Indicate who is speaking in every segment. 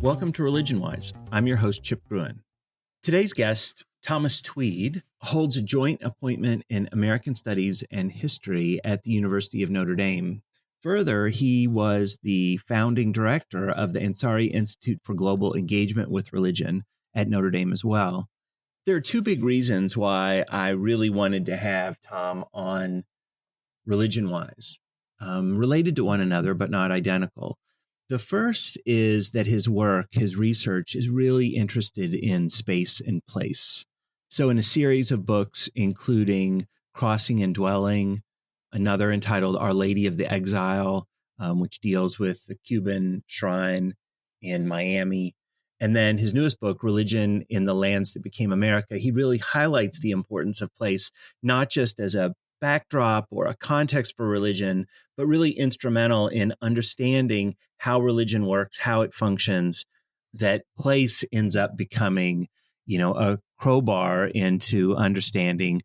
Speaker 1: Welcome to Religion Wise. I'm your host, Chip Gruen. Today's guest, Thomas Tweed, holds a joint appointment in American Studies and History at the University of Notre Dame. Further, he was the founding director of the Ansari Institute for Global Engagement with Religion at Notre Dame as well. There are two big reasons why I really wanted to have Tom on Religion Wise, related to one another, but not identical. The first is that his work, his research, is really interested in space and place. So in a series of books, including Crossing and Dwelling, another entitled Our Lady of the Exile, which deals with the Cuban shrine in Miami, and then his newest book, Religion in the Lands That Became America, he really highlights the importance of place, not just as a backdrop or a context for religion, but really instrumental in understanding how religion works, how it functions, that place ends up becoming, a crowbar into understanding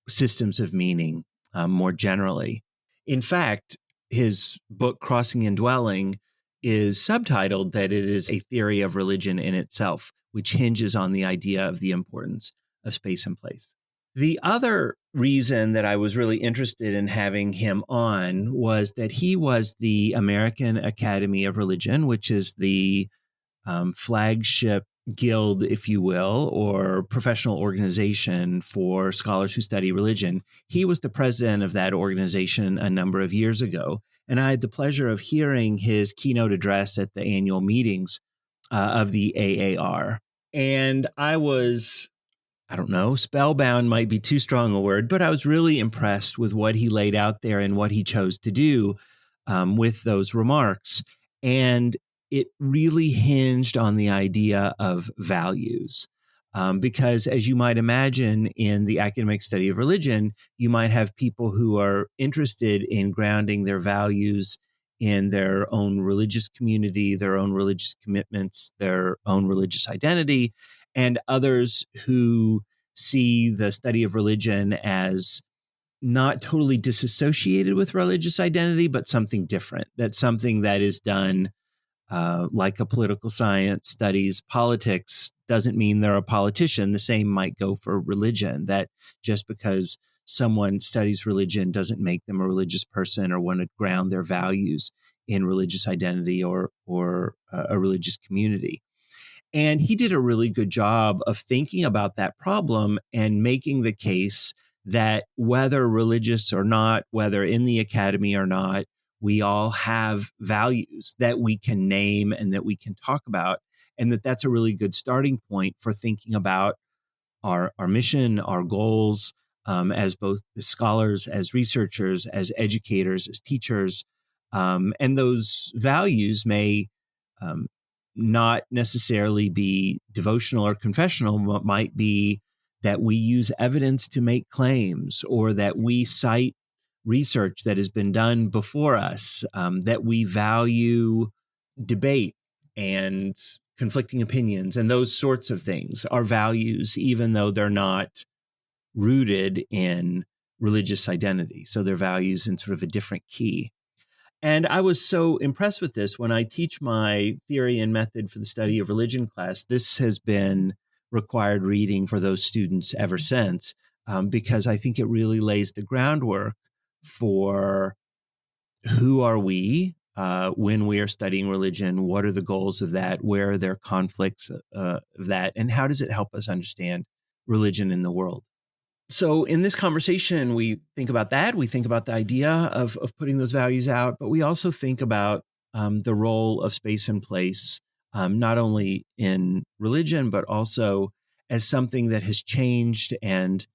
Speaker 1: systems of meaning more generally. In fact, his book, Crossing and Dwelling, is subtitled that it is a theory of religion in itself, which hinges on the idea of the importance of space and place. The other reason that I was really interested in having him on was that he was the American Academy of Religion, which is the flagship guild, if you will, or professional organization for scholars who study religion. He was the president of that organization a number of years ago, and I had the pleasure of hearing his keynote address at the annual meetings of the AAR. And I was, spellbound might be too strong a word, but I was really impressed with what he laid out there and what he chose to do with those remarks. And it really hinged on the idea of values. Because as you might imagine, in the academic study of religion, you might have people who are interested in grounding their values in their own religious community, their own religious commitments, their own religious identity, and others who see the study of religion as not totally disassociated with religious identity, but something different. That's something that is done like a political science studies politics doesn't mean they're a politician. The same might go for religion, that just because someone studies religion doesn't make them a religious person or want to ground their values in religious identity or a religious community. And he did a really good job of thinking about that problem and making the case that whether religious or not, whether in the academy or not, we all have values that we can name and that we can talk about, and that's a really good starting point for thinking about our mission, our goals, as both scholars, as researchers, as educators, as teachers. And those values may not necessarily be devotional or confessional, but might be that we use evidence to make claims, or that we cite research that has been done before us, that we value debate and conflicting opinions, and those sorts of things are values, even though they're not rooted in religious identity. So they're values in sort of a different key. And I was so impressed with this when I teach my theory and method for the study of religion class. This has been required reading for those students ever since, because I think it really lays the groundwork for who are we when we are studying religion, what are the goals of that, where are there conflicts of that, and how does it help us understand religion in the world. So in this conversation, we think about that. We think about the idea of putting those values out, but we also think about the role of space and place, not only in religion, but also as something that has changed and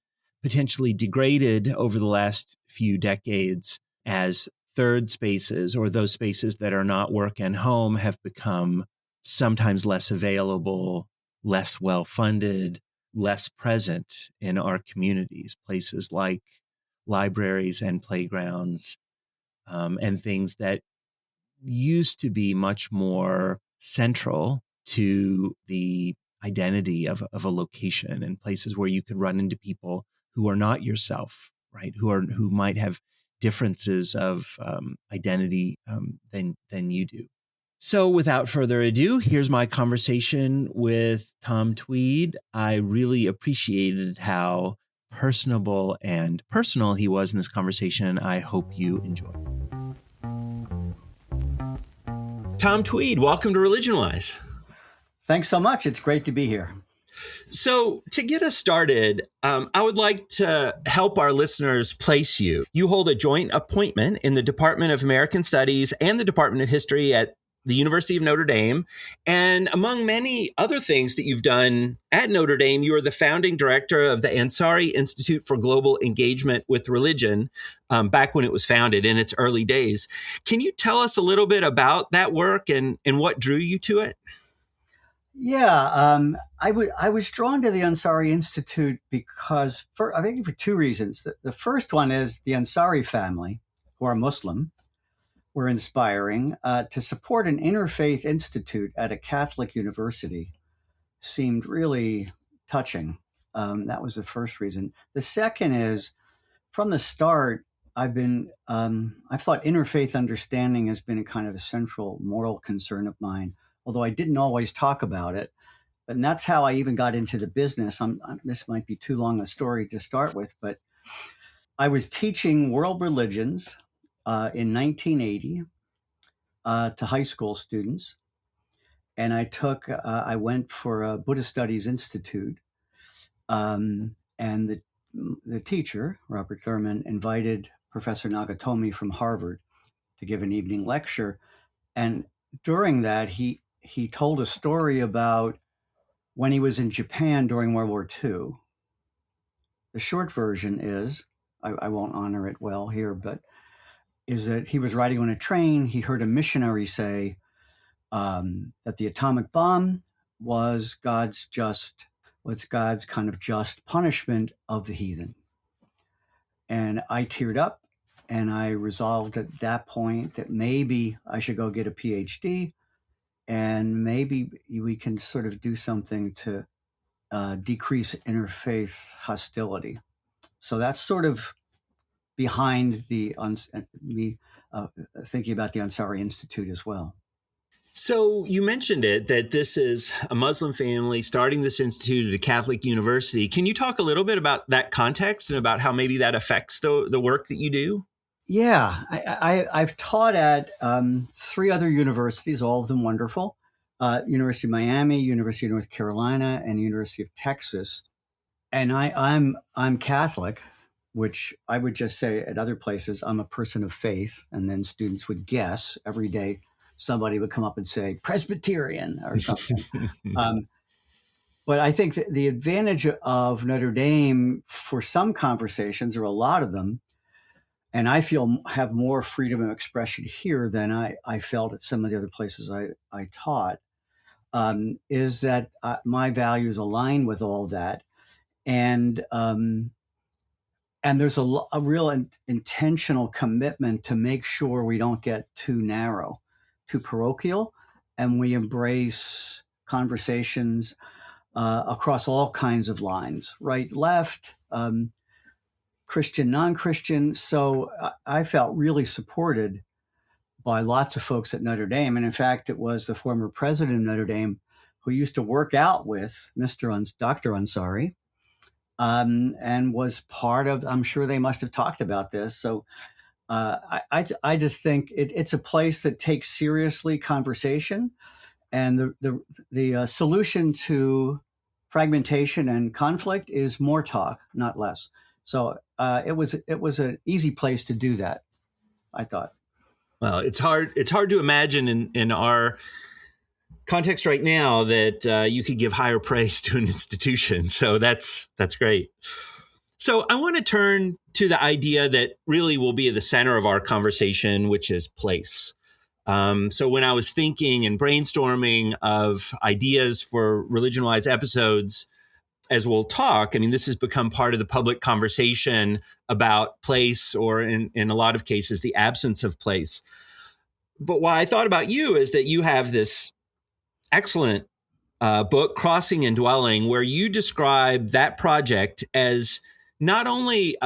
Speaker 1: potentially degraded over the last few decades as third spaces, or those spaces that are not work and home, have become sometimes less available, less well-funded, less present in our communities, places like libraries and playgrounds, and things that used to be much more central to the identity of a location, and places where you could run into people who are not yourself, right? Who might have differences of identity than you do. So without further ado, here's my conversation with Tom Tweed. I really appreciated how personable and personal he was in this conversation. I hope you enjoy. Tom Tweed, welcome to Religion Wise.
Speaker 2: Thanks so much. It's great to be here.
Speaker 1: So to get us started, I would like to help our listeners place you. You hold a joint appointment in the Department of American Studies and the Department of History at the University of Notre Dame. And among many other things that you've done at Notre Dame, you are the founding director of the Ansari Institute for Global Engagement with Religion, back when it was founded in its early days. Can you tell us a little bit about that work and what drew you to it?
Speaker 2: Yeah, I was drawn to the Ansari Institute because, I think for two reasons. The first one is the Ansari family, who are Muslim, were inspiring. To support an interfaith institute at a Catholic university seemed really touching. That was the first reason. The second is, from the start, I've thought interfaith understanding has been a kind of a central moral concern of mine, although I didn't always talk about it. And that's how I even got into the business. This might be too long a story to start with, but I was teaching world religions in 1980 to high school students. And I went for a Buddhist Studies Institute. And the teacher, Robert Thurman, invited Professor Nagatomi from Harvard to give an evening lecture. And during that, he told a story about when he was in Japan during World War II. The short version is, I won't honor it well here, but is that he was riding on a train. He heard a missionary say that the atomic bomb was God's kind of just punishment of the heathen. And I teared up, and I resolved at that point that maybe I should go get a PhD, and maybe we can sort of do something to decrease interfaith hostility. So that's sort of behind me thinking about the Ansari Institute as well.
Speaker 1: So you mentioned it, that this is a Muslim family starting this institute at a Catholic university. Can you talk a little bit about that context and about how maybe that affects the work that you do?
Speaker 2: Yeah, I've taught at three other universities, all of them wonderful. University of Miami, University of North Carolina, and University of Texas. And I'm Catholic, which I would just say at other places, I'm a person of faith. And then students would guess every day. Somebody would come up and say Presbyterian or something. But I think that the advantage of Notre Dame for some conversations, or a lot of them, and I feel have more freedom of expression here than I felt at some of the other places I taught, is that my values align with all that. And there's a real intentional commitment to make sure we don't get too narrow, too parochial, and we embrace conversations across all kinds of lines, right, left, Christian, non-Christian. So I felt really supported by lots of folks at Notre Dame. And in fact, it was the former president of Notre Dame who used to work out with Dr. Ansari, and was part of, I'm sure they must have talked about this. So I just think it's a place that takes seriously conversation, and the solution to fragmentation and conflict is more talk, not less. So it was an easy place to do that, I thought.
Speaker 1: Well, it's hard to imagine in our context right now that you could give higher praise to an institution. So that's great. So I want to turn to the idea that really will be at the center of our conversation, which is place. So when I was thinking and brainstorming of ideas for Religion Wise episodes, as we'll talk, I mean, this has become part of the public conversation about place, or in a lot of cases, the absence of place. But why I thought about you is that you have this excellent book, Crossing and Dwelling, where you describe that project as not only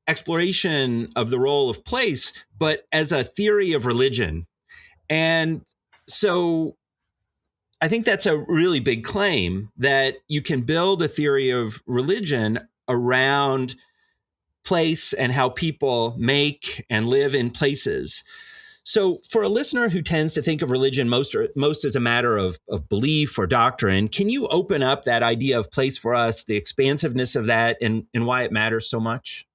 Speaker 1: exploration of the role of place, but as a theory of religion. And so I think that's a really big claim, that you can build a theory of religion around place and how people make and live in places. So for a listener who tends to think of religion most as a matter of belief or doctrine, can you open up that idea of place for us, the expansiveness of that, and why it matters so much?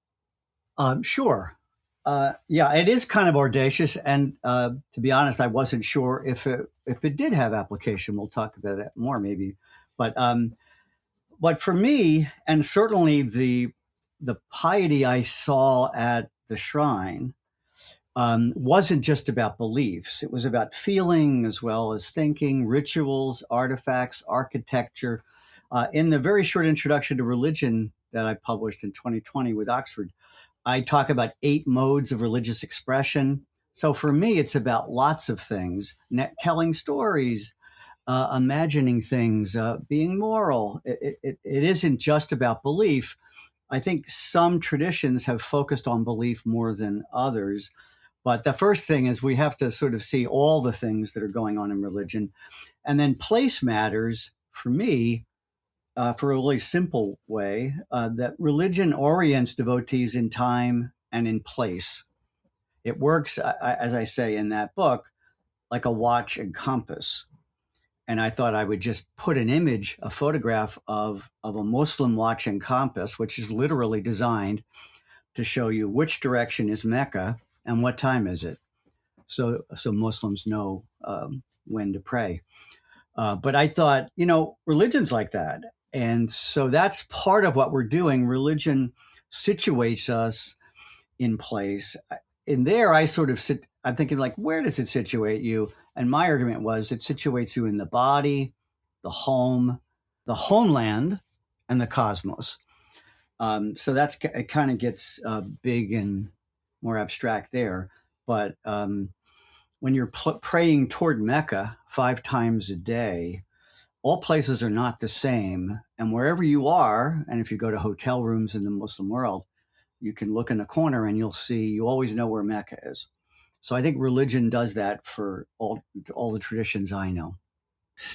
Speaker 2: Sure. Yeah, it is kind of audacious, and to be honest, I wasn't sure if it did have application. We'll talk about that more, maybe. But for me, and certainly the piety I saw at the shrine wasn't just about beliefs. It was about feeling as well as thinking, rituals, artifacts, architecture. In the very short introduction to religion that I published in 2020 with Oxford, I talk about 8 modes of religious expression. So for me, it's about lots of things: telling stories, imagining things, being moral. It isn't just about belief. I think some traditions have focused on belief more than others. But the first thing is we have to sort of see all the things that are going on in religion. And then place matters for me, for a really simple way, that religion orients devotees in time and in place. It works, as I say in that book, like a watch and compass. And I thought I would just put an image, a photograph of a Muslim watch and compass, which is literally designed to show you which direction is Mecca and what time is it. So Muslims know when to pray. But I thought, religion's like that. And so that's part of what we're doing. Religion situates us in place. In there, I sort of sit, I'm thinking, like, where does it situate you? And my argument was it situates you in the body, the home, the homeland, and the cosmos. So it kind of gets big and more abstract there. But when you're praying toward Mecca 5 times a day, all places are not the same. And wherever you are, and if you go to hotel rooms in the Muslim world, you can look in a corner and you always know where Mecca is. So I think religion does that for all the traditions I know.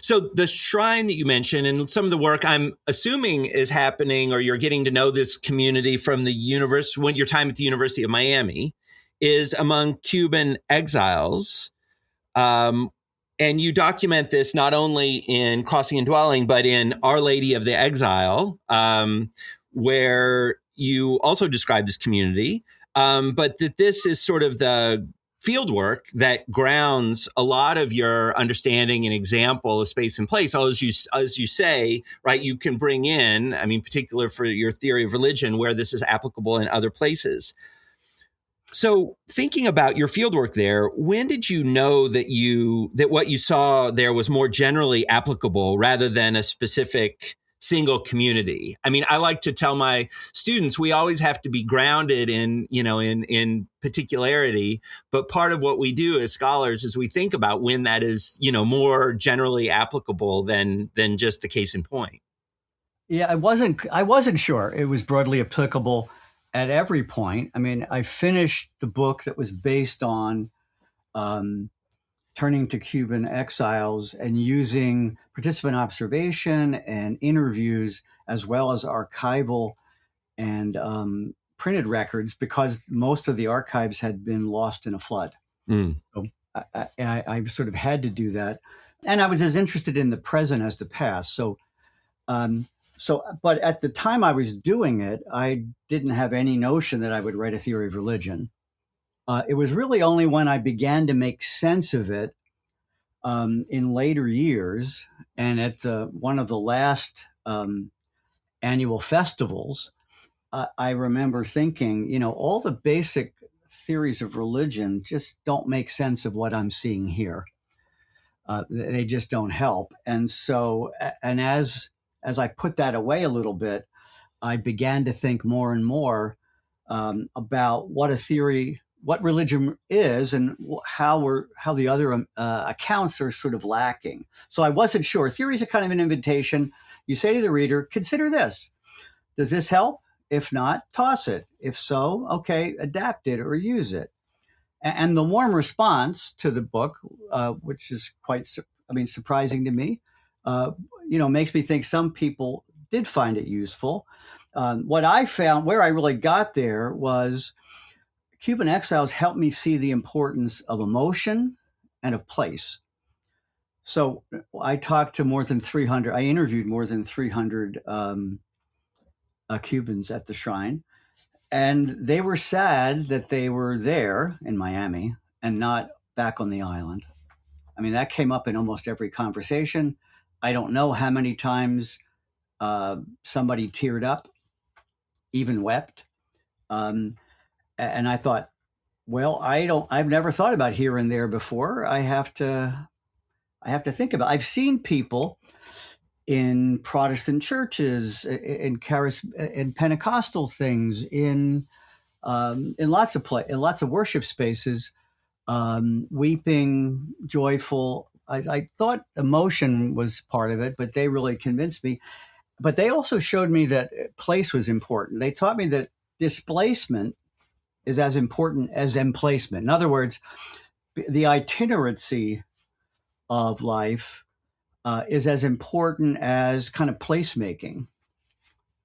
Speaker 1: So the shrine that you mentioned and some of the work I'm assuming is happening, or you're getting to know this community from the university, when your time at the University of Miami, is among Cuban exiles. And you document this not only in Crossing and Dwelling, but in Our Lady of the Exile, where you also describe this community, but that this is sort of the field work that grounds a lot of your understanding and example of space and place. As you say, right, you can bring in, particular for your theory of religion, where this is applicable in other places. So thinking about your fieldwork there, when did you know that what you saw there was more generally applicable rather than a specific single community? I like to tell my students, we always have to be grounded in particularity, but part of what we do as scholars is we think about when that is, more generally applicable than just the case in point.
Speaker 2: Yeah, I wasn't sure it was broadly applicable at every point. I finished the book that was based on turning to Cuban exiles and using participant observation and interviews, as well as archival and printed records, because most of the archives had been lost in a flood. So I sort of had to do that. And I was as interested in the present as the past. But at the time I was doing it, I didn't have any notion that I would write a theory of religion. It was really only when I began to make sense of it in later years, and at one of the last annual festivals, I remember thinking, all the basic theories of religion just don't make sense of what I'm seeing here. They just don't help. And so, and as I put that away a little bit, I began to think more and more about what religion is, and how the other accounts are sort of lacking. So I wasn't sure. Theories are kind of an invitation. You say to the reader, consider this. Does this help? If not, toss it. If so, okay, adapt it or use it. And the warm response to the book, which is surprising to me, makes me think some people did find it useful. What I found, where I really got there, was Cuban Exiles helped me see the importance of emotion and of place. So I interviewed more than 300 Cubans at the shrine, and they were sad that they were there in Miami and not back on the island. I mean, that came up in almost every conversation. I don't know how many times somebody teared up, even wept. And I thought, well, I've never thought about here and there before. I have to think about it. I've seen people in Protestant churches, in Pentecostal things, in lots of worship spaces, weeping, joyful. I thought emotion was part of it, but they really convinced me. But they also showed me that place was important. They taught me that displacement is as important as emplacement. In other words, the itinerancy of life is as important as kind of placemaking.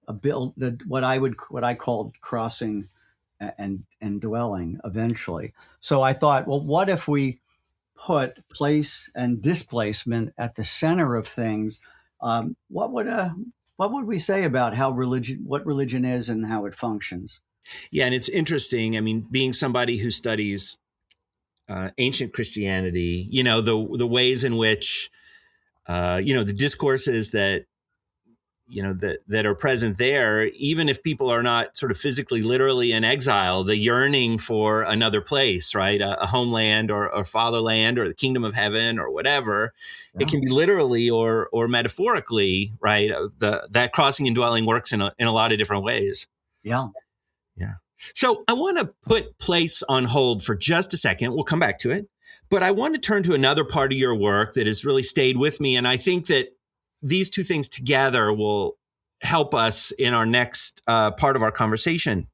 Speaker 2: What I called crossing and dwelling eventually. So I thought, well, what if we put place and displacement at the center of things? What would we say about what religion is and how it functions?
Speaker 1: Yeah, and it's interesting. I mean, being somebody who studies ancient Christianity, the ways in which the discourses that that are present there, even if people are not sort of physically, literally in exile, the yearning for another place, right? A homeland or fatherland or the kingdom of heaven or whatever. Yeah. It can be literally or metaphorically, right? That crossing and dwelling works in a lot of different ways.
Speaker 2: Yeah.
Speaker 1: Yeah. So I want to put place on hold for just a second. We'll come back to it. But I want to turn to another part of your work that has really stayed with me. And I think that these two things together will help us in our next part of our conversation.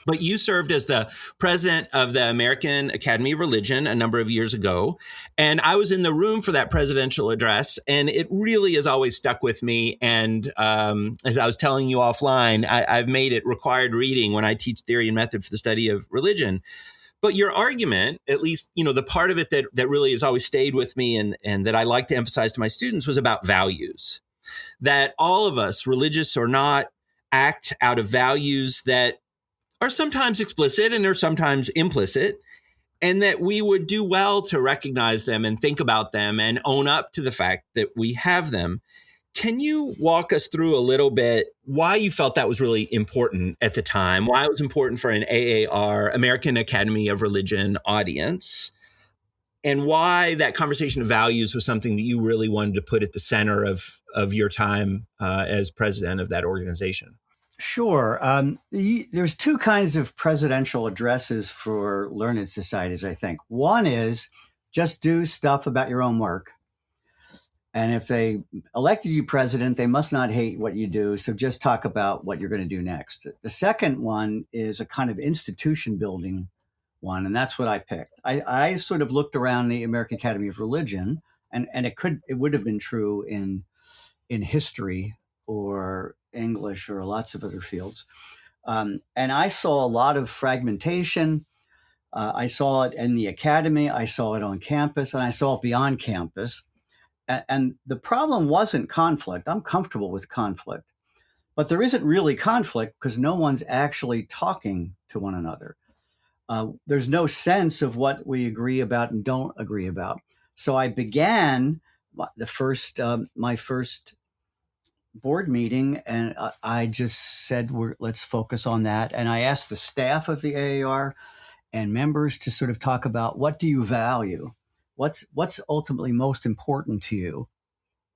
Speaker 1: But you served as the president of the American Academy of Religion a number of years ago. And I was in the room for that presidential address, and it really has always stuck with me. And as I was telling you offline, I've made it required reading when I teach theory and method for the study of religion. But your argument, at least, the part of it that really has always stayed with me and that I like to emphasize to my students was about values. That all of us, religious or not, act out of values that are sometimes explicit and are sometimes implicit, and that we would do well to recognize them and think about them and own up to the fact that we have them. Can you walk us through a little bit why you felt that was really important at the time, why it was important for an AAR, American Academy of Religion audience, and why that conversation of values was something that you really wanted to put at the center of your time as president of that organization?
Speaker 2: Sure. There's two kinds of presidential addresses for learned societies, I think. One is just do stuff about your own work. And if they elected you president, they must not hate what you do. So just talk about what you're going to do next. The second one is a kind of institution building one. And that's what I picked. I sort of looked around the American Academy of Religion, and it would have been true in history or English or lots of other fields. And I saw a lot of fragmentation. I saw it in the academy. I saw it on campus, and I saw it beyond campus. And the problem wasn't conflict. I'm comfortable with conflict. But there isn't really conflict because no one's actually talking to one another. There's no sense of what we agree about and don't agree about. So I began my first board meeting, and I just said, let's focus on that. And I asked the staff of the AAR and members to sort of talk about, what do you value? What's ultimately most important to you?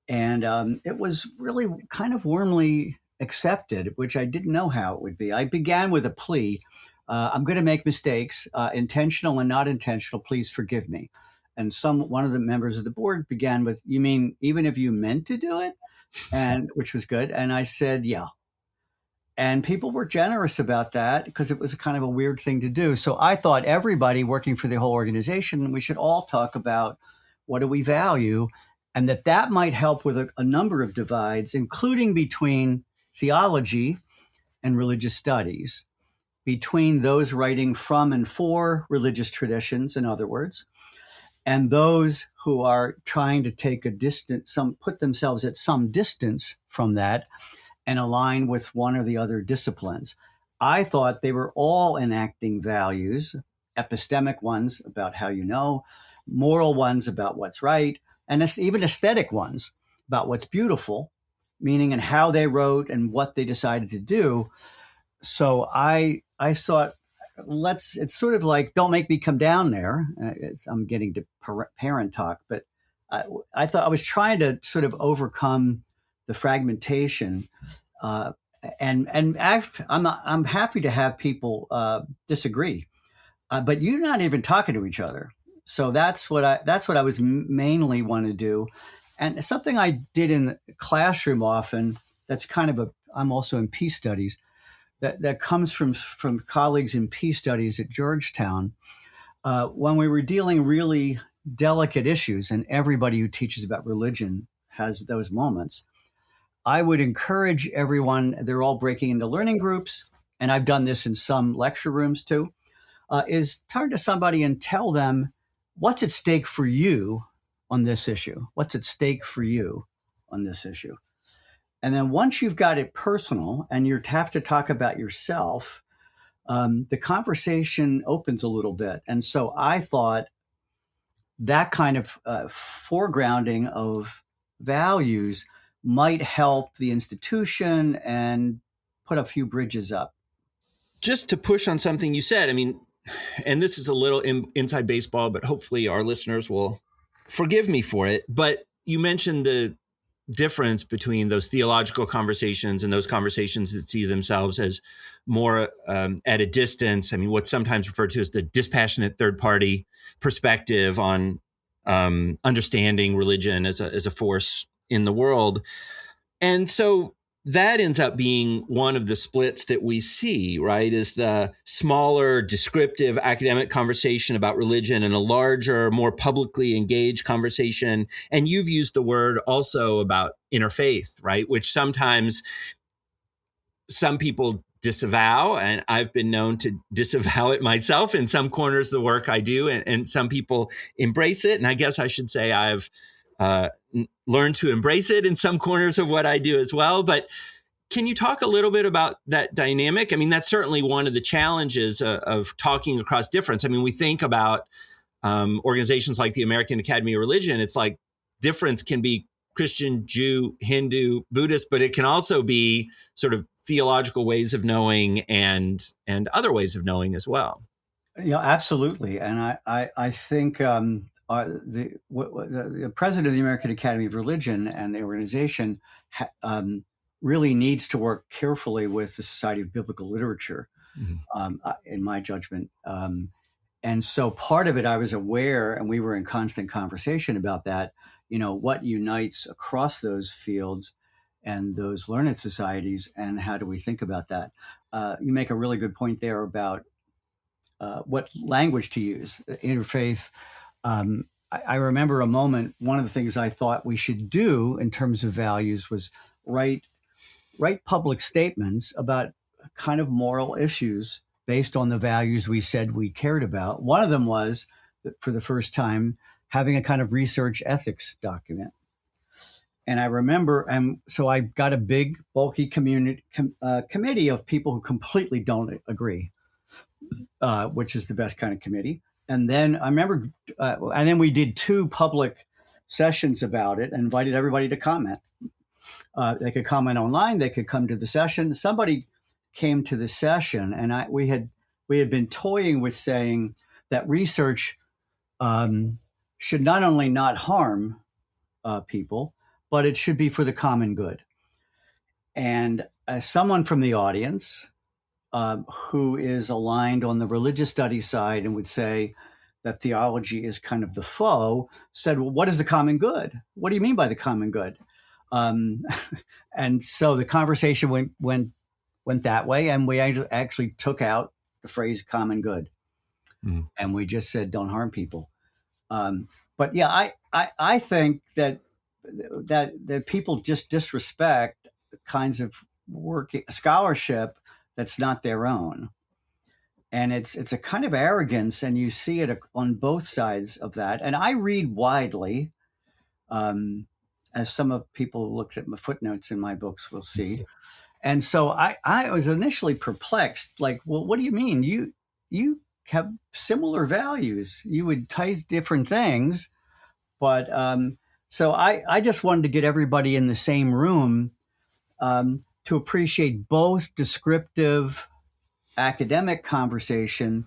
Speaker 2: And it was really kind of warmly accepted, which I didn't know how it would be. I began with a plea. I'm going to make mistakes, intentional and not intentional. Please forgive me. And one of the members of the board began with, you mean even if you meant to do it? And which was good. And I said, yeah. And people were generous about that because it was kind of a weird thing to do. So I thought everybody working for the whole organization, we should all talk about what do we value, and that might help with a number of divides, including between theology and religious studies, between those writing from and for religious traditions, in other words, and those who are trying to take a distance, put themselves at some distance from that and align with one or the other disciplines. I thought they were all enacting values, epistemic ones about how you know, moral ones about what's right, and even aesthetic ones about what's beautiful, meaning and how they wrote and what they decided to do. So I thought, it's sort of like, don't make me come down there. I'm getting to parent talk, but I thought I was trying to sort of overcome the fragmentation, and I'm happy to have people disagree, but you're not even talking to each other. So that's what I was mainly want to do, and something I did in the classroom often. That's kind of I'm also in peace studies. That comes from colleagues in peace studies at Georgetown, when we were dealing really delicate issues, and everybody who teaches about religion has those moments. I would encourage everyone, they're all breaking into learning groups, and I've done this in some lecture rooms too, is turn to somebody and tell them what's at stake for you on this issue. What's at stake for you on this issue? And then once you've got it personal and you have to talk about yourself, the conversation opens a little bit. And so I thought that kind of foregrounding of values might help the institution and put a few bridges up.
Speaker 1: Just to push on something you said, I mean, and this is a little inside baseball, but hopefully our listeners will forgive me for it. But you mentioned the difference between those theological conversations and those conversations that see themselves as more at a distance. I mean, what's sometimes referred to as the dispassionate third party perspective on understanding religion as a force in the world. And so that ends up being one of the splits that we see, right? Is the smaller, descriptive academic conversation about religion and a larger, more publicly engaged conversation. And you've used the word also about interfaith, right? Which sometimes some people disavow, and I've been known to disavow it myself in some corners of the work I do, and some people embrace it. And I guess I should say I've learned to embrace it in some corners of what I do as well. But can you talk a little bit about that dynamic? I mean, that's certainly one of the challenges of talking across difference. I mean, we think about organizations like the American Academy of Religion. It's like difference can be Christian, Jew, Hindu, Buddhist, but it can also be sort of theological ways of knowing and other ways of knowing as well.
Speaker 2: Yeah, absolutely. And I think the president of the American Academy of Religion and the organization really needs to work carefully with the Society of Biblical Literature, in my judgment. And so part of it, I was aware, and we were in constant conversation about that, what unites across those fields and those learned societies, and how do we think about that? You make a really good point there about what language to use, interfaith. I remember a moment, one of the things I thought we should do in terms of values was write public statements about kind of moral issues based on the values we said we cared about. One of them was, for the first time, having a kind of research ethics document. And I remember, and so I got a big, bulky committee of people who completely don't agree, which is the best kind of committee. And then I remember, and then we did 2 public sessions about it and invited everybody to comment. They could comment online. They could come to the session. Somebody came to the session, and we had been toying with saying that research should not only not harm people, but it should be for the common good. And someone from the audience who is aligned on the religious studies side and would say that theology is kind of the foe, said, well, what is the common good? What do you mean by the common good? And so the conversation went went that way, and we actually took out the phrase common good, and we just said don't harm people. But yeah, I think that people just disrespect kinds of work scholarship that's not their own, and it's a kind of arrogance, and you see it on both sides of that. And I read widely, as some of people who looked at my footnotes in my books will see. And so I was initially perplexed, like, well, what do you mean? You have similar values. You would type different things. But so I just wanted to get everybody in the same room to appreciate both descriptive academic conversation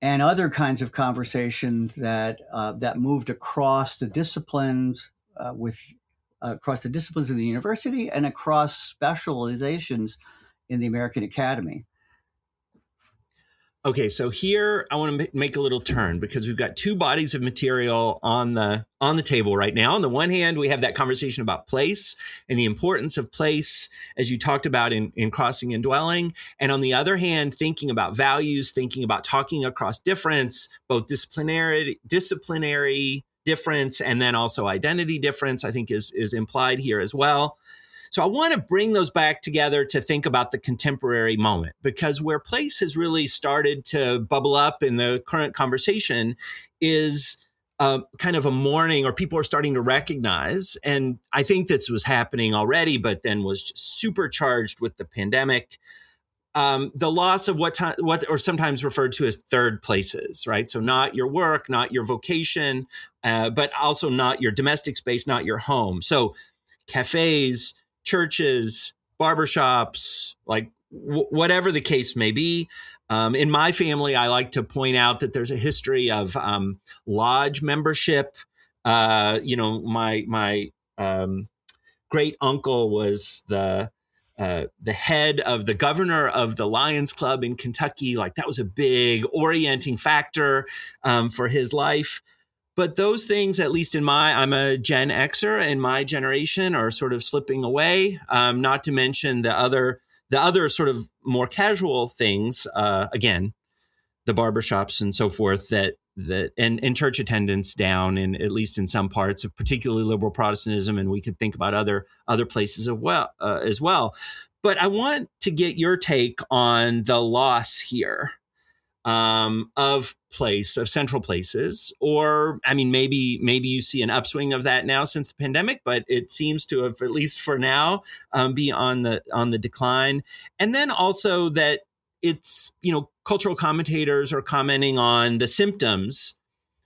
Speaker 2: and other kinds of conversation that moved across the disciplines across the disciplines of the university and across specializations in the American Academy.
Speaker 1: Okay, so here I want to make a little turn because we've got two bodies of material on the table right now. On the one hand, we have that conversation about place and the importance of place, as you talked about in Crossing and Dwelling. And on the other hand, thinking about values, thinking about talking across difference, both disciplinary difference and then also identity difference, I think is implied here as well. So I want to bring those back together to think about the contemporary moment, because where place has really started to bubble up in the current conversation is kind of a mourning, or people are starting to recognize, and I think this was happening already, but then was just supercharged with the pandemic, the loss of what or sometimes referred to as third places, right? So not your work, not your vocation, but also not your domestic space, not your home. So cafes, churches, barbershops, like whatever the case may be. In my family, I like to point out that there's a history of lodge membership. My great uncle was the head of the governor of the Lions Club in Kentucky. Like that was a big orienting factor for his life. But those things, at least I'm a Gen Xer, in my generation are sort of slipping away. Not to mention the other sort of more casual things, again, the barbershops and so forth that and church attendance down in at least in some parts of particularly liberal Protestantism, and we could think about other places as well. But I want to get your take on the loss here of central places, or I mean, maybe you see an upswing of that now since the pandemic, but it seems to have, at least for now, be on the decline. And then also that it's, cultural commentators are commenting on the symptoms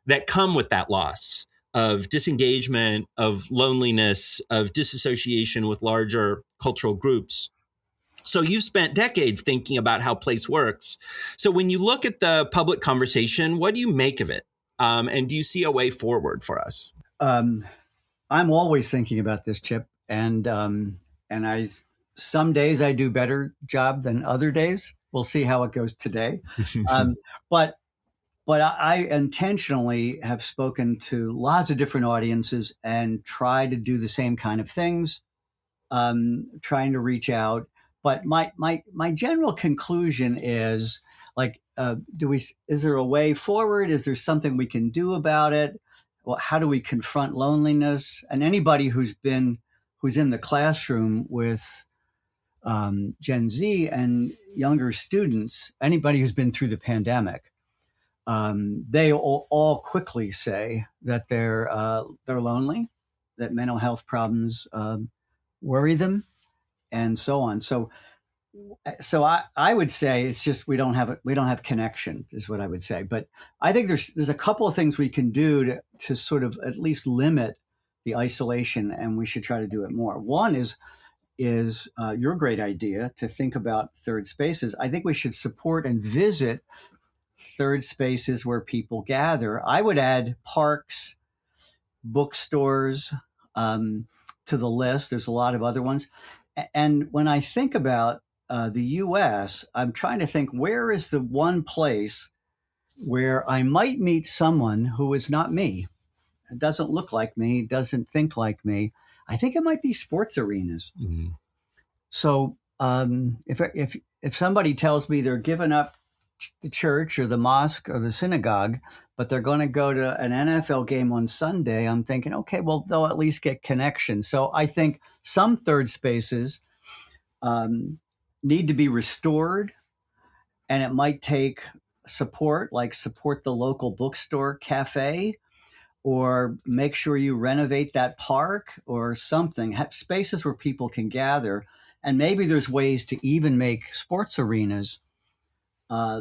Speaker 1: that come with that loss of disengagement, of loneliness, of disassociation with larger cultural groups. So you've spent decades thinking about how place works. So when you look at the public conversation, what do you make of it? And do you see a way forward for us?
Speaker 2: I'm always thinking about this, Chip, and some days I do better job than other days. We'll see how it goes today. But I intentionally have spoken to lots of different audiences and try to do the same kind of things, trying to reach out. But my general conclusion is like, is there a way forward? Is there something we can do about it? Well, how do we confront loneliness? And anybody who's in the classroom with Gen Z and younger students, anybody who's been through the pandemic, they all quickly say that they're lonely, that mental health problems worry them, and so on. So I would say it's just we don't have connection, is what I would say. But I think there's a couple of things we can do to sort of at least limit the isolation, and we should try to do it more. One is your great idea to think about third spaces. I think we should support and visit third spaces where people gather. I would add parks, bookstores to the list. There's a lot of other ones. And when I think about the U.S., I'm trying to think, where is the one place where I might meet someone who is not me, doesn't look like me, doesn't think like me? I think it might be sports arenas. Mm-hmm. So If somebody tells me they're giving up the church or the mosque or the synagogue, but they're going to go to an NFL game on Sunday, I'm thinking, okay, well, they'll at least get connection. So I think some third spaces need to be restored, and it might take support, like support the local bookstore cafe, or make sure you renovate that park or something. Have spaces where people can gather, and maybe there's ways to even make sports arenas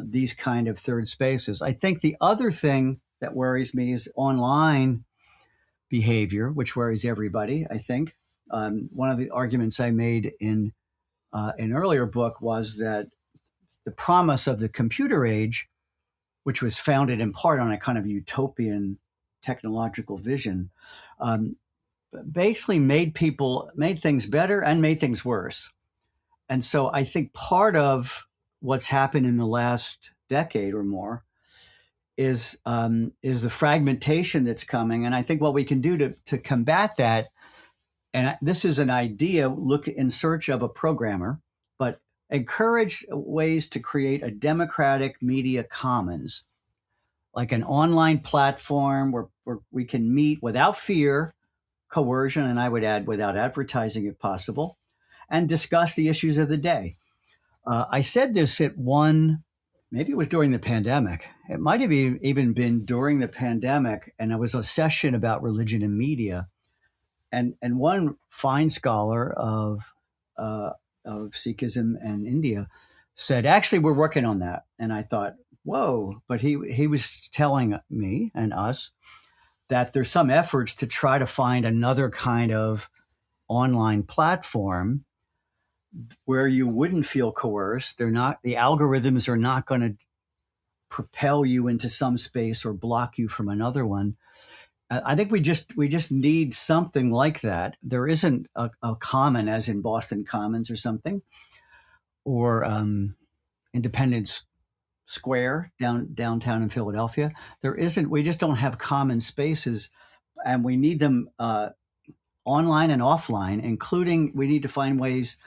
Speaker 2: these kind of third spaces. I think the other thing that worries me is online behavior, which worries everybody. I think one of the arguments I made in an earlier book was that the promise of the computer age, which was founded in part on a kind of utopian technological vision, basically made things better and made things worse. And so I think part of what's happened in the last decade or more is the fragmentation that's coming. And I think what we can do to combat that, and this is an idea, look in search of a programmer, but encourage ways to create a democratic media commons, like an online platform where we can meet without fear, coercion, and I would add without advertising if possible, and discuss the issues of the day. I said this at maybe it was during the pandemic. It might have even been during the pandemic, and it was a session about religion and media. And one fine scholar of Sikhism and India said, actually, we're working on that. And I thought, whoa, but he was telling me and us that there's some efforts to try to find another kind of online platform where you wouldn't feel coerced. The algorithms are not going to propel you into some space or block you from another one. I think we just need something like that. There isn't a common, as in Boston Commons or something, or Independence Square downtown in Philadelphia. There isn't. We just don't have common spaces, and we need them online and offline. Including, we need to find ways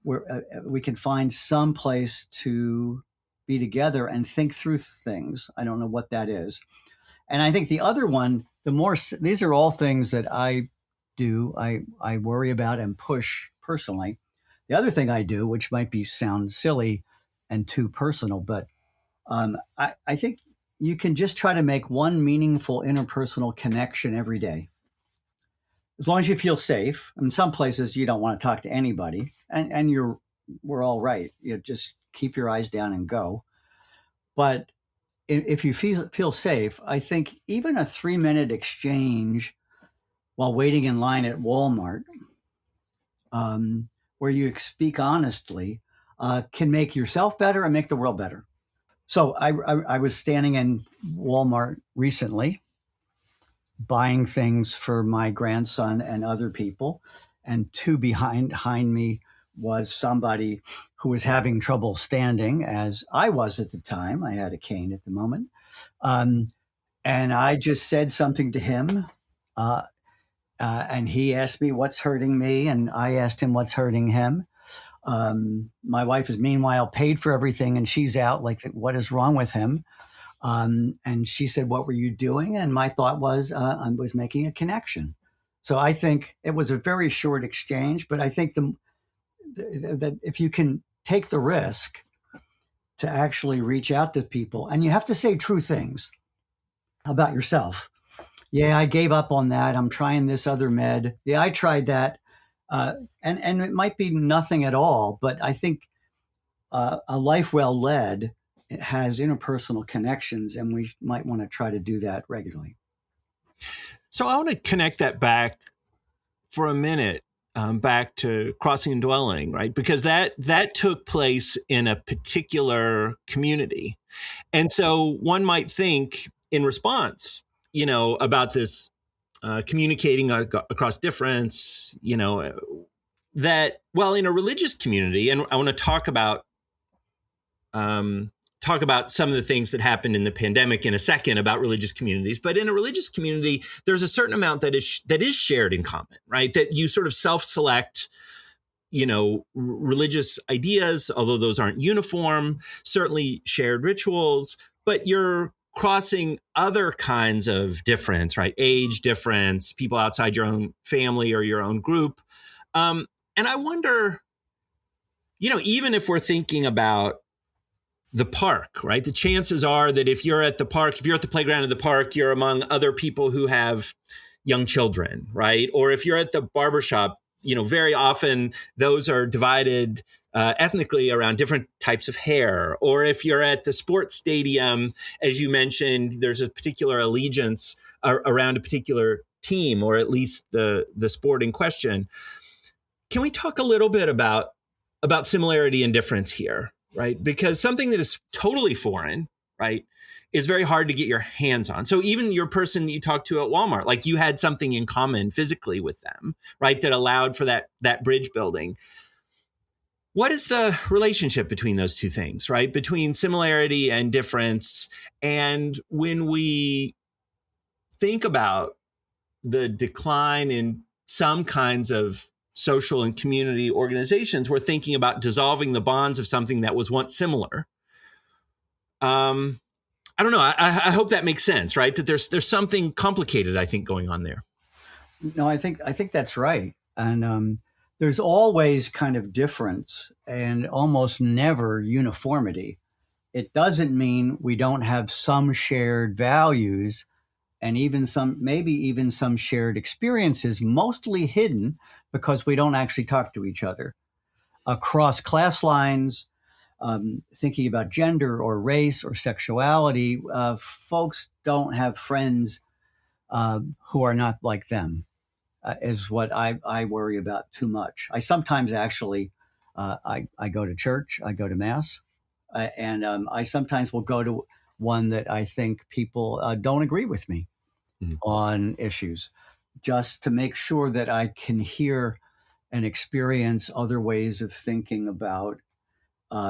Speaker 2: where we can find some place to be together and think through things. I don't know what that is. And I think the other one, these are all things that I do, I worry about and push personally. The other thing I do, which might sound silly and too personal, but I think you can just try to make one meaningful interpersonal connection every day. As long as you feel safe. In some places you don't want to talk to anybody, and we're all right. You just keep your eyes down and go. But if you feel safe, I think even a 3-minute exchange while waiting in line at Walmart, where you speak honestly, can make yourself better and make the world better. So I was standing in Walmart recently, buying things for my grandson and other people, and two behind me was somebody who was having trouble standing, as I was at the time. I had a cane at the moment. And I just said something to him, and he asked me what's hurting me, and I asked him what's hurting him. My wife has meanwhile paid for everything, and she's out like, what is wrong with him? And she said, what were you doing? And my thought was, I was making a connection. So I think it was a very short exchange, but I think that if you can take the risk to actually reach out to people, and you have to say true things about yourself. Yeah, I gave up on that. I'm trying this other med. Yeah, I tried that. And it might be nothing at all, but I think a life well led has interpersonal connections, and we might want to try to do that regularly.
Speaker 1: So I want to connect that back for a minute, back to crossing and dwelling, right? Because that took place in a particular community. And so one might think in response, about this communicating across difference, that, well, in a religious community, and I want to talk about some of the things that happened in the pandemic in a second about religious communities. But in a religious community, there's a certain amount that is shared in common, right? That you sort of self-select religious ideas, although those aren't uniform, certainly shared rituals, but you're crossing other kinds of difference, right? Age difference, people outside your own family or your own group. And I wonder, even if we're thinking about the park, right? The chances are that if you're at the park, if you're at the playground of the park, you're among other people who have young children, right? Or if you're at the barbershop, very often those are divided ethnically around different types of hair. Or if you're at the sports stadium, as you mentioned, there's a particular allegiance around a particular team, or at least the sport in question. Can we talk a little bit about similarity and difference here, right? Because something that is totally foreign, right, is very hard to get your hands on. So even your person that you talked to at Walmart, like you had something in common physically with them, right, that allowed for that bridge building. What is the relationship between those two things, right? Between similarity and difference. And when we think about the decline in some kinds of social and community organizations, we're thinking about dissolving the bonds of something that was once similar. I don't know. I hope that makes sense, right? That there's something complicated, I think, going on there.
Speaker 2: No, I think that's right. And there's always kind of difference and almost never uniformity. It doesn't mean we don't have some shared values and maybe even some shared experiences, mostly hidden because we don't actually talk to each other. Across class lines, thinking about gender or race or sexuality, folks don't have friends who are not like them, is what I worry about too much. I sometimes actually, I go to church, I go to mass, and I sometimes will go to one that I think people don't agree with me on issues, just to make sure that I can hear and experience other ways of thinking about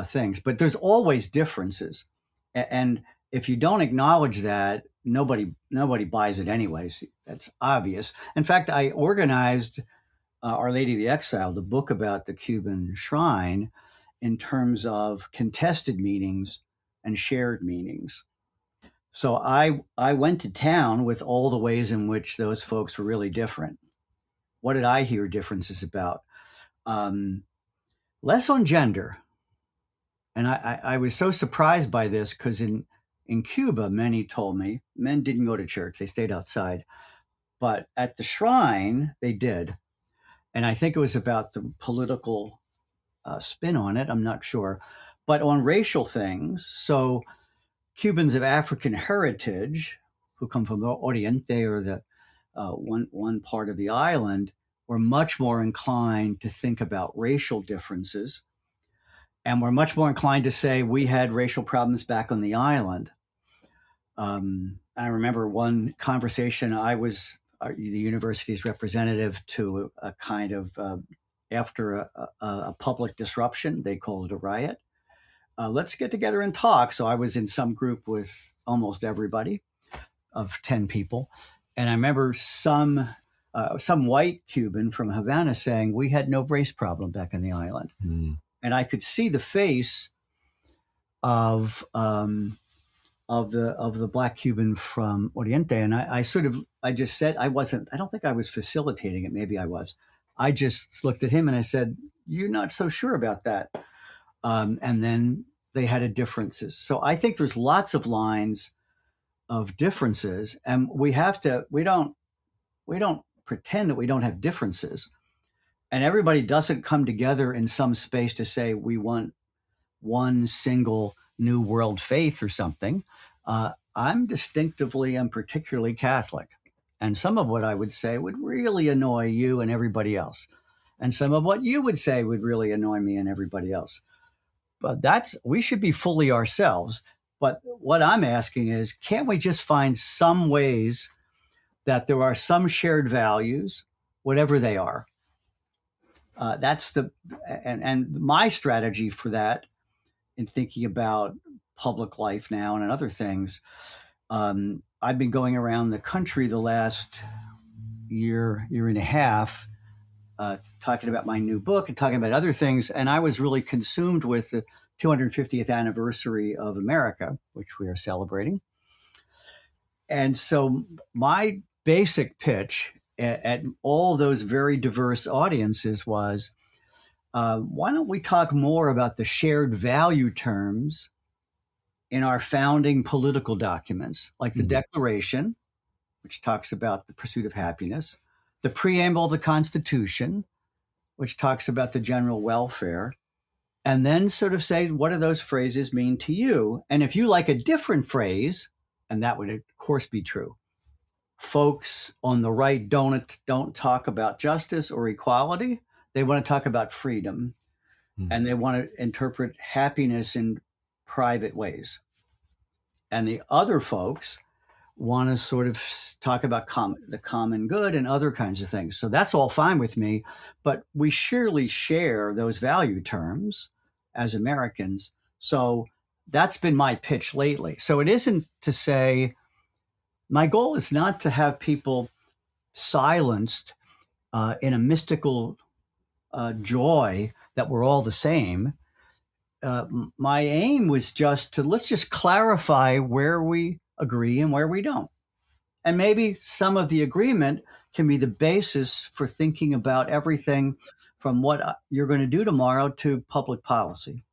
Speaker 2: things. But there's always differences, and if you don't acknowledge that, nobody buys it anyways. That's obvious. In fact, I organized Our Lady of the Exile, the book about the Cuban shrine, in terms of contested meanings and shared meanings. So I went to town with all the ways in which those folks were really different. What did I hear differences about? Less on gender. And I was so surprised by this because in Cuba, many told me men didn't go to church. They stayed outside. But at the shrine, they did. And I think it was about the political spin on it. I'm not sure. But on racial things, so Cubans of African heritage who come from Oriente, or the one part of the island, were much more inclined to think about racial differences. And we're much more inclined to say we had racial problems back on the island. I remember one conversation. I was the university's representative to a kind of, after a public disruption, they call it a riot. Let's get together and talk. So I was in some group with almost everybody of 10 people. And I remember some white Cuban from Havana saying, we had no race problem back on the island. And I could see the face of the black Cuban from Oriente. And I just said, I don't think I was facilitating it. Maybe I was. I just looked at him and I said, you're not so sure about that. And then they had differences. So I think there's lots of lines of differences, and we don't pretend that we don't have differences. And everybody doesn't come together in some space to say we want one single new world faith or something. I'm distinctively and particularly Catholic. And some of what I would say would really annoy you and everybody else. And some of what you would say would really annoy me and everybody else. But we should be fully ourselves. But what I'm asking is, can't we just find some ways that there are some shared values, whatever they are? And my strategy for that, in thinking about public life now and other things, I've been going around the country the last year and a half, talking about my new book and talking about other things. And I was really consumed with the 250th anniversary of America, which we are celebrating. And so my basic pitch at all those very diverse audiences was, why don't we talk more about the shared value terms in our founding political documents, like the Declaration, which talks about the pursuit of happiness, the preamble of the Constitution, which talks about the general welfare, and then sort of say, what do those phrases mean to you? And if you like a different phrase, and that would of course be true, folks on the right don't talk about justice or equality. They want to talk about freedom, and they want to interpret happiness in private ways. And the other folks want to sort of talk about the common good and other kinds of things. So that's all fine with me, but we surely share those value terms as Americans. So that's been my pitch lately. So it isn't to say, my goal is not to have people silenced in a mystical joy that we're all the same. My aim was let's just clarify where we agree and where we don't. And maybe some of the agreement can be the basis for thinking about everything from what you're going to do tomorrow to public policy.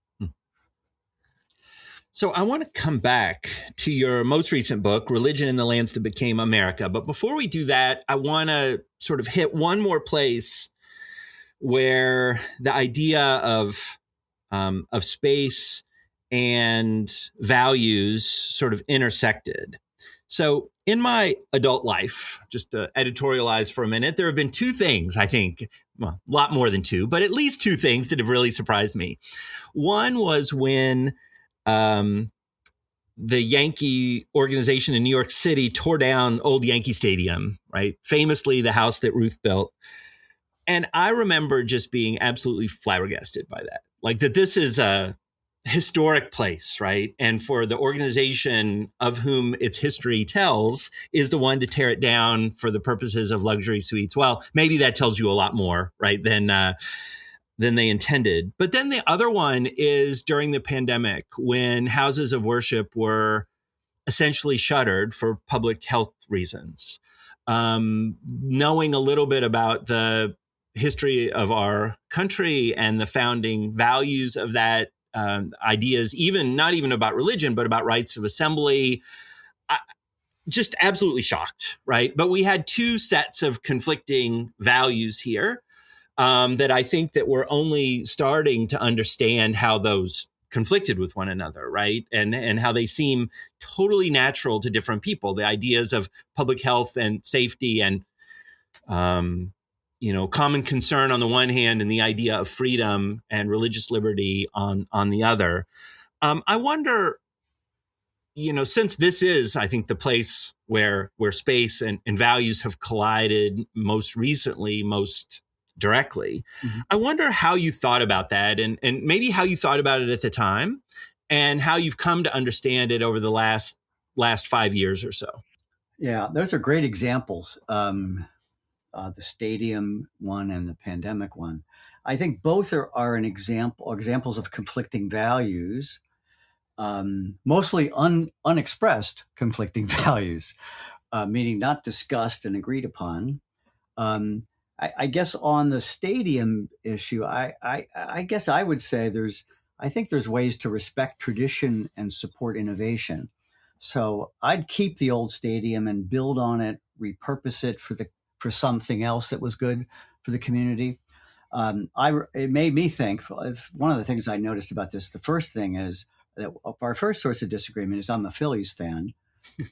Speaker 1: So I want to come back to your most recent book, Religion in the Lands That Became America. But before we do that, I want to sort of hit one more place where the idea of space and values sort of intersected. So in my adult life, just to editorialize for a minute, there have been two things, I think, well, a lot more than two, but at least two things that have really surprised me. One was when the Yankee organization in New York City tore down old Yankee Stadium, right? Famously, the house that Ruth built. And I remember just being absolutely flabbergasted by that. Like that this is a historic place, right? And for the organization of whom its history tells is the one to tear it down for the purposes of luxury suites. Well, maybe that tells you a lot more, right, than they intended. But then the other one is during the pandemic when houses of worship were essentially shuttered for public health reasons. Knowing a little bit about the history of our country and the founding values of that, ideas, not even about religion, but about rights of assembly, just absolutely shocked, right? But we had two sets of conflicting values here that I think that we're only starting to understand how those conflicted with one another, right? And how they seem totally natural to different people. The ideas of public health and safety and common concern on the one hand, and the idea of freedom and religious liberty on the other. I wonder, since this is, I think, the place where space and values have collided most recently, most directly, I wonder how you thought about that and maybe how you thought about it at the time and how you've come to understand it over the last 5 years or so.
Speaker 2: Yeah, those are great examples. The stadium one and the pandemic one. I think both are examples of conflicting values, mostly unexpressed conflicting values, meaning not discussed and agreed upon. I guess on the stadium issue, I guess I would say I think there's ways to respect tradition and support innovation. So I'd keep the old stadium and build on it, repurpose it for something else that was good for the community. It made me think, one of the things I noticed about this, the first thing is that our first source of disagreement is I'm a Phillies fan,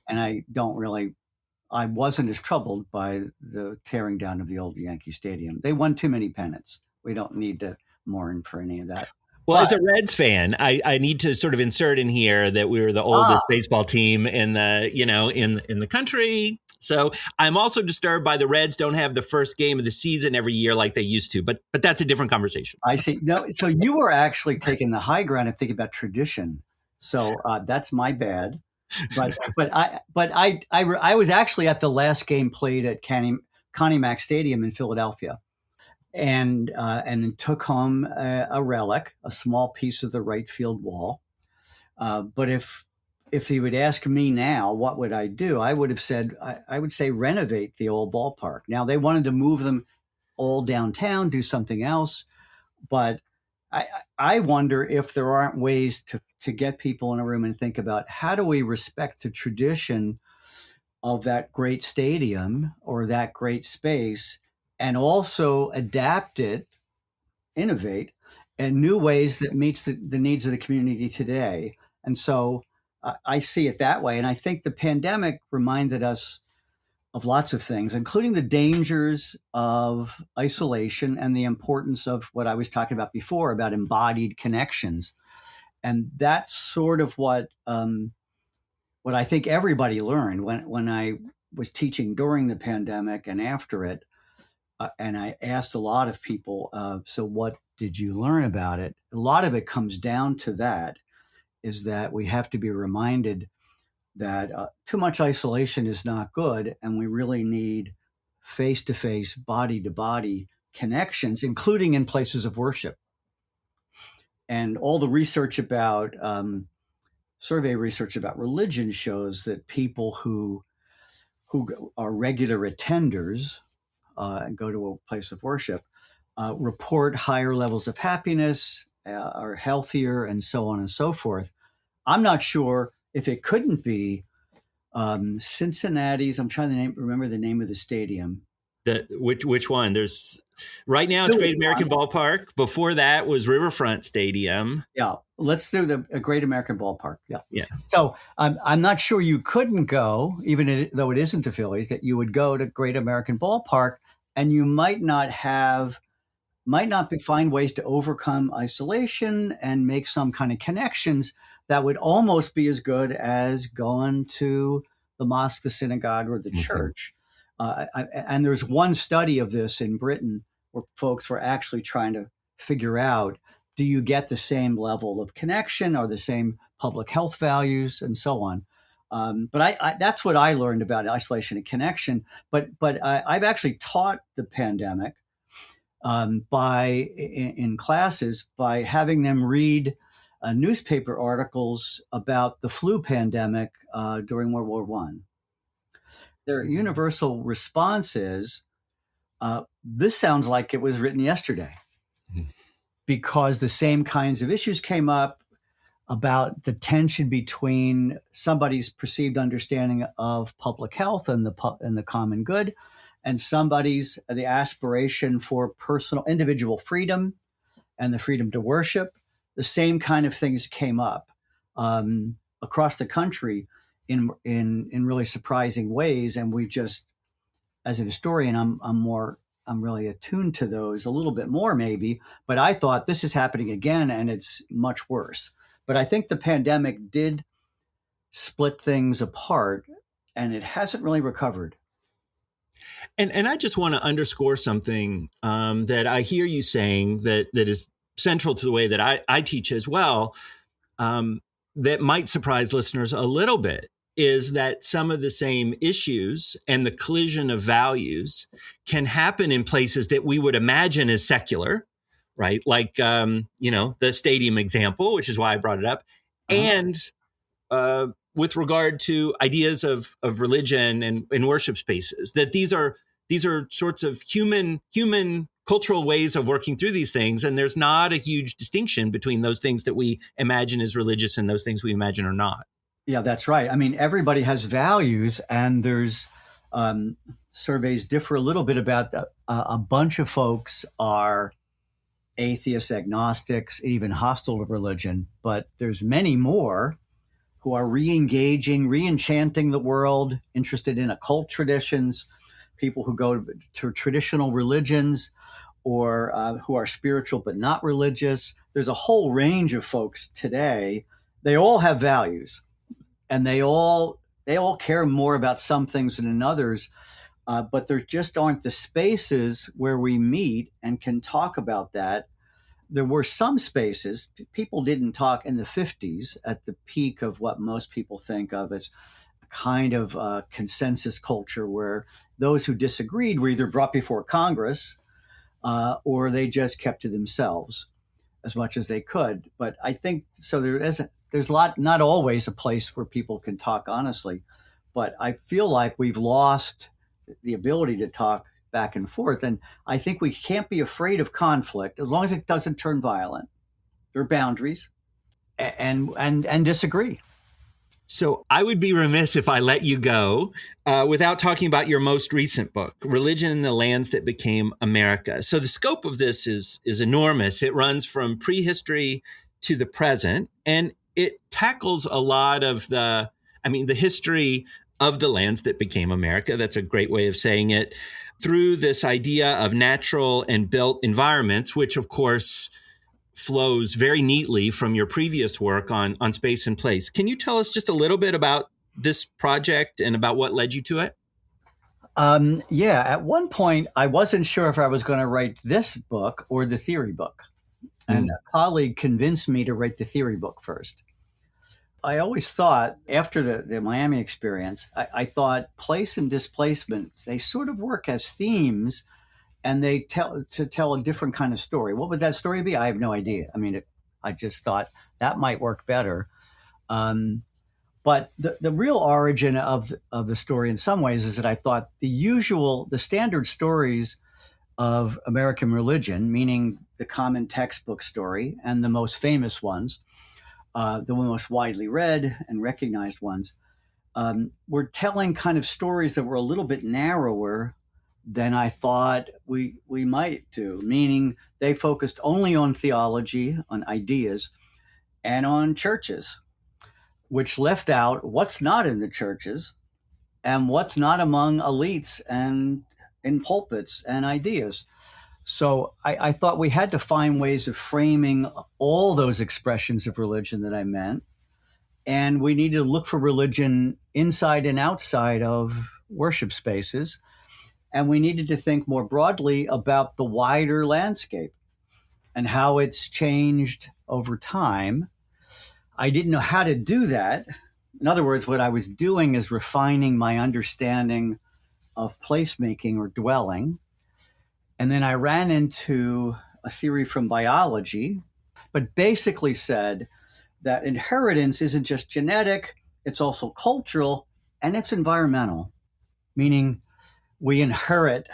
Speaker 2: and I wasn't as troubled by the tearing down of the old Yankee Stadium. They won too many pennants. We don't need to mourn for any of that.
Speaker 1: Well, as a Reds fan, I need to sort of insert in here that we were the oldest baseball team in the in the country. So I'm also disturbed by the Reds don't have the first game of the season every year like they used to. But that's a different conversation.
Speaker 2: I see. No, so you were actually taking the high ground and thinking about tradition. So that's my bad. But I was actually at the last game played at Connie Mack Stadium in Philadelphia. and then took home a relic, a small piece of the right field wall. But if he would ask me now, what would I do? I would have said, I would say renovate the old ballpark. Now they wanted to move them all downtown, do something else. But I wonder if there aren't ways to get people in a room and think about how do we respect the tradition of that great stadium or that great space and also adapt it, innovate in new ways that meets the needs of the community today. And so I see it that way. And I think the pandemic reminded us of lots of things, including the dangers of isolation and the importance of what I was talking about before about embodied connections. And that's sort of what I think everybody learned when I was teaching during the pandemic and after it. And I asked a lot of people, so what did you learn about it? A lot of it comes down to that, is that we have to be reminded that too much isolation is not good, and we really need face-to-face, body-to-body connections, including in places of worship. And all the research about, survey research about religion shows that people who are regular attenders and go to a place of worship report higher levels of happiness, are healthier, and so on and so forth. I'm not sure if it couldn't be Cincinnati's. I'm trying to remember the name of the stadium.
Speaker 1: Which one? There's right now it's Great American Ballpark. Before that was Riverfront Stadium.
Speaker 2: Yeah, let's do the Great American Ballpark.
Speaker 1: Yeah.
Speaker 2: So I'm not sure you couldn't go, even though it isn't the Phillies, that you would go to Great American Ballpark, and you might not find ways to overcome isolation and make some kind of connections that would almost be as good as going to the mosque, the synagogue, or the church. And there's one study of this in Britain where folks were actually trying to figure out, do you get the same level of connection or the same public health values and so on? But that's what I learned about isolation and connection. But I've actually taught the pandemic in classes by having them read newspaper articles about the flu pandemic during World War I. Their universal response is, this sounds like it was written yesterday, because the same kinds of issues came up about the tension between somebody's perceived understanding of public health and the common good, and somebody's the aspiration for personal individual freedom and the freedom to worship. The same kind of things came up across the country in really surprising ways, and we just, as a historian, I'm really attuned to those a little bit more maybe. But I thought this is happening again, and it's much worse. But I think the pandemic did split things apart, and it hasn't really recovered.
Speaker 1: And I just want to underscore something that I hear you saying that is central to the way that I teach as well, that might surprise listeners a little bit, is that some of the same issues and the collision of values can happen in places that we would imagine as secular, right? Like, the stadium example, which is why I brought it up. And with regard to ideas of religion and worship spaces, that these are sorts of human cultural ways of working through these things. And there's not a huge distinction between those things that we imagine as religious and those things we imagine are not.
Speaker 2: Yeah, that's right. I mean, everybody has values, and there's surveys differ a little bit about a bunch of folks are atheists, agnostics, even hostile to religion, but there's many more who are re-engaging, re-enchanting the world, interested in occult traditions, people who go to traditional religions, or who are spiritual but not religious. There's a whole range of folks today. They all have values, and they all care more about some things than others, but there just aren't the spaces where we meet and can talk about that. There were some spaces. People didn't talk in the 50s at the peak of what most people think of as a kind of consensus culture, where those who disagreed were either brought before Congress or they just kept to themselves as much as they could. But I think so. There's not always a place where people can talk honestly, but I feel like we've lost the ability to talk back and forth. And I think we can't be afraid of conflict as long as it doesn't turn violent. There are boundaries, and disagree.
Speaker 1: So I would be remiss if I let you go without talking about your most recent book, Religion in the Lands That Became America. So the scope of this is enormous. It runs from prehistory to the present, and it tackles a lot of the history of the lands that became America. That's a great way of saying it, through this idea of natural and built environments, which of course flows very neatly from your previous work on space and place. Can you tell us just a little bit about this project and about what led you to it?
Speaker 2: Yeah, at one point, I wasn't sure if I was going to write this book or the theory book. And a colleague convinced me to write the theory book first. I always thought, after the Miami experience, I thought place and displacement, they sort of work as themes, and they tell a different kind of story. What would that story be? I have no idea. I mean, I just thought that might work better. But the real origin of the story in some ways is that I thought the standard stories of American religion, meaning the common textbook story and the most famous ones, the most widely read and recognized ones, were telling kind of stories that were a little bit narrower than I thought we might do, meaning they focused only on theology, on ideas, and on churches, which left out what's not in the churches and what's not among elites and in pulpits and ideas. So I thought we had to find ways of framing all those expressions of religion that I meant. And we needed to look for religion inside and outside of worship spaces. And we needed to think more broadly about the wider landscape and how it's changed over time. I didn't know how to do that. In other words, what I was doing is refining my understanding of placemaking or dwelling. And then I ran into a theory from biology, but basically said that inheritance isn't just genetic, it's also cultural, and it's environmental, meaning we inherit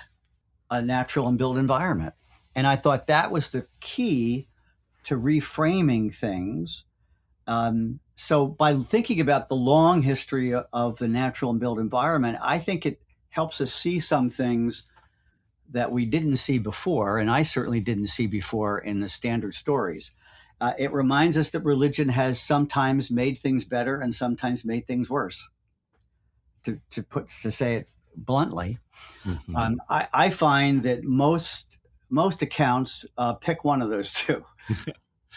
Speaker 2: a natural and built environment. And I thought that was the key to reframing things. So by thinking about the long history of the natural and built environment, I think it helps us see some things that we didn't see before, and I certainly didn't see before in the standard stories. It reminds us that religion has sometimes made things better and sometimes made things worse, to say it bluntly. Mm-hmm. I find that most accounts pick one of those two.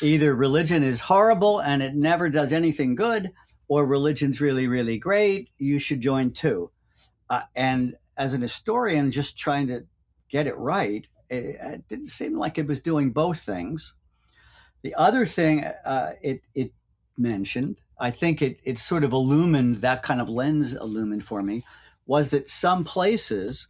Speaker 2: Either religion is horrible and it never does anything good, or religion's really, really great. You should join too. And as an historian, just trying to get it right, it didn't seem like it was doing both things. The other thing it mentioned, I think it sort of illumined, that kind of lens illumined for me, was that some places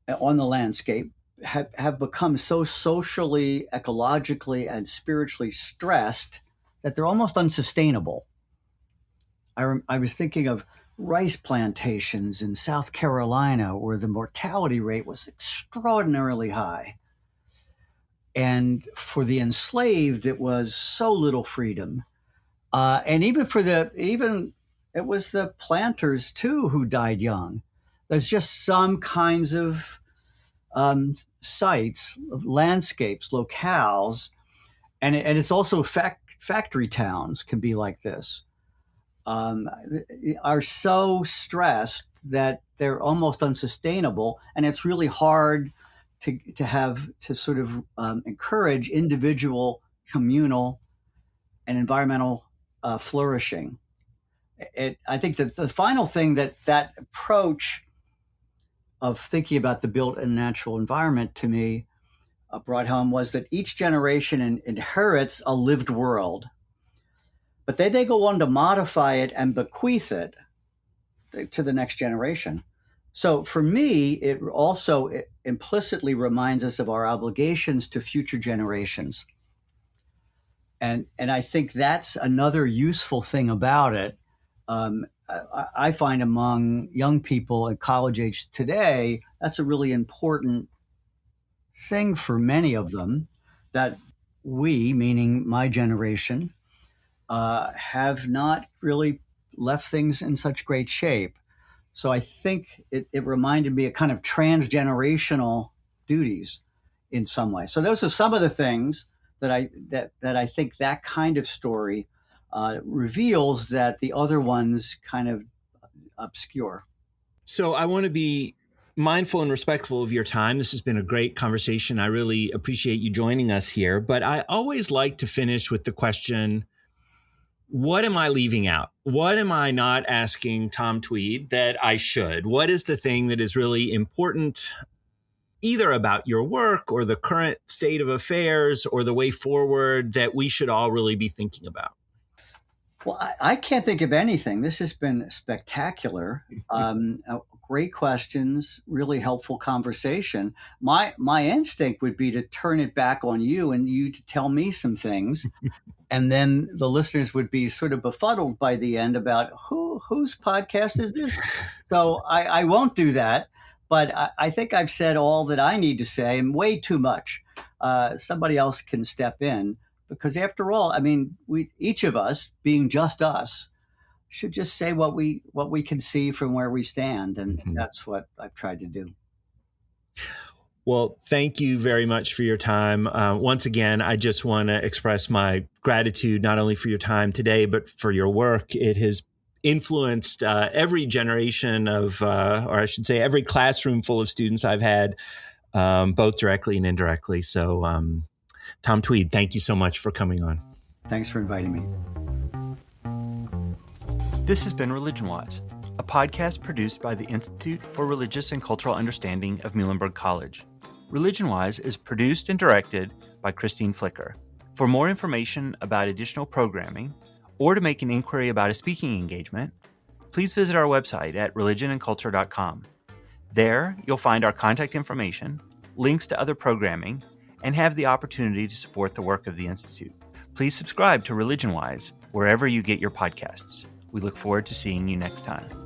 Speaker 2: on the landscape have become so socially, ecologically, and spiritually stressed that they're almost unsustainable. I was thinking of rice plantations in South Carolina where the mortality rate was extraordinarily high. And for the enslaved, it was so little freedom. And even it was the planters too who died young. There's just some kinds of sites, landscapes, locales, and it's also factory towns can be like this, are so stressed that they're almost unsustainable, and it's really hard to sort of encourage individual, communal, and environmental flourishing. I think that the final thing that approach of thinking about the built and natural environment to me brought home was that each generation inherits a lived world, but they go on to modify it and bequeath it to the next generation. So for me, it also implicitly reminds us of our obligations to future generations. And I think that's another useful thing about it. I find among young people at college age today, that's a really important thing for many of them, that we, meaning my generation, have not really left things in such great shape. So I think it reminded me of kind of transgenerational duties in some way. So those are some of the things that I think that kind of story reveals that the other ones kind of obscure.
Speaker 1: So I want to be mindful and respectful of your time. This has been a great conversation. I really appreciate you joining us here. But I always like to finish with the question, what am I leaving out? What am I not asking Tom Tweed that I should? What is the thing that is really important, either about your work or the current state of affairs or the way forward, that we should all really be thinking about?
Speaker 2: Well, I can't think of anything. This has been spectacular. Great questions, really helpful conversation. My instinct would be to turn it back on you and you to tell me some things. And then the listeners would be sort of befuddled by the end about whose podcast is this? So I won't do that. But I think I've said all that I need to say, and way too much. Somebody else can step in. Because after all, I mean, each of us, being just us, should just say what we can see from where we stand, and that's what I've tried to do.
Speaker 1: Well, thank you very much for your time. Once again, I just want to express my gratitude not only for your time today, but for your work. It has influenced every generation of, or I should say, every classroom full of students I've had, both directly and indirectly. So, Tom Tweed, thank you so much for coming on.
Speaker 2: Thanks for inviting me.
Speaker 3: This has been Religion Wise, a podcast produced by the Institute for Religious and Cultural Understanding of Muhlenberg College. Religion Wise is produced and directed by Christine Flicker. For more information about additional programming, or to make an inquiry about a speaking engagement, please visit our website at religionandculture.com. There, you'll find our contact information, links to other programming, and have the opportunity to support the work of the Institute. Please subscribe to Religion Wise wherever you get your podcasts. We look forward to seeing you next time.